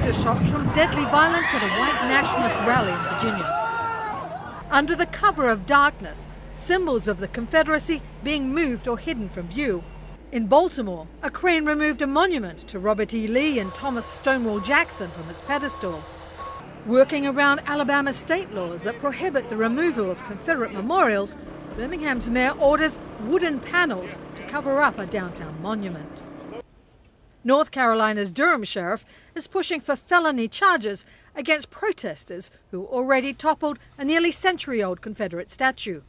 aftershocks from deadly violence at a white nationalist rally in Virginia. Under the cover of darkness, symbols of the Confederacy being moved or hidden from view. In Baltimore, a crane removed a monument to Robert E. Lee and Thomas Stonewall Jackson from its pedestal. Working around Alabama state laws that prohibit the removal of Confederate memorials, Birmingham's mayor orders wooden panels to cover up a downtown monument. North Carolina's Durham sheriff is pushing for felony charges against protesters who already toppled a nearly century-old Confederate statue.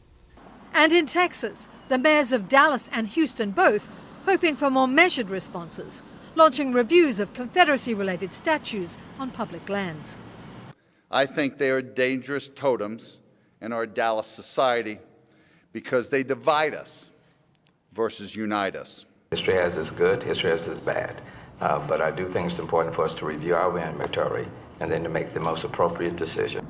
And in Texas, the mayors of Dallas and Houston both hoping for more measured responses, launching reviews of Confederacy-related statues on public lands. I think they are dangerous totems in our Dallas society because they divide us versus unite us. History has its good, history has its bad, but I do think it's important for us to review our inventory and then to make the most appropriate decision.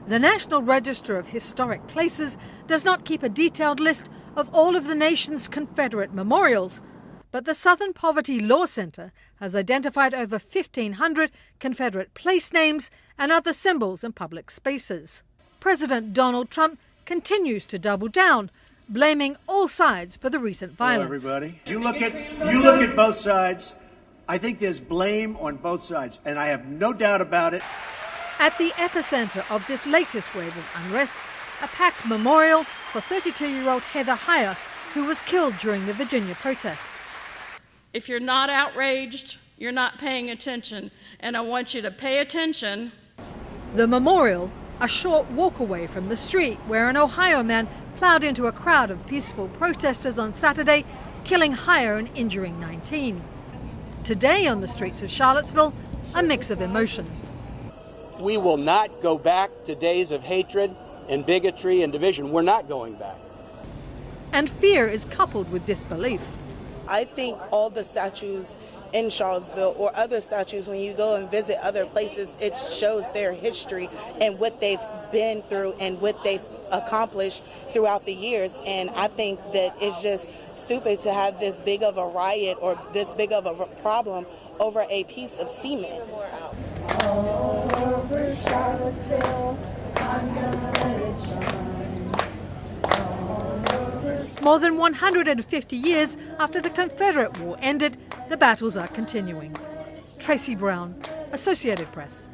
The National Register of Historic Places does not keep a detailed list of all of the nation's Confederate memorials, but the Southern Poverty Law Center has identified over 1,500 Confederate place names and other symbols in public spaces. President Donald Trump continues to double down, blaming all sides for the recent violence. Hello, everybody. You look at both sides. I think there's blame on both sides, and I have no doubt about it. At the epicenter of this latest wave of unrest, a packed memorial for 32-year-old Heather Heyer, who was killed during the Virginia protest. If you're not outraged, you're not paying attention, and I want you to pay attention. The memorial, a short walk away from the street where an Ohio man plowed into a crowd of peaceful protesters on Saturday, killing Heyer and injuring 19. Today on the streets of Charlottesville, a mix of emotions. We will not go back to days of hatred and bigotry and division. We're not going back. And fear is coupled with disbelief. I think all the statues in Charlottesville or other statues, when you go and visit other places, it shows their history and what they've been through and what they've accomplished throughout the years. And I think that it's just stupid to have this big of a riot or this big of a problem over a piece of cement. All over Charlottesville, I'm gonna let it shine. All over. More than 150 years after the Confederate War ended, the battles are continuing. Tracy Brown, Associated Press.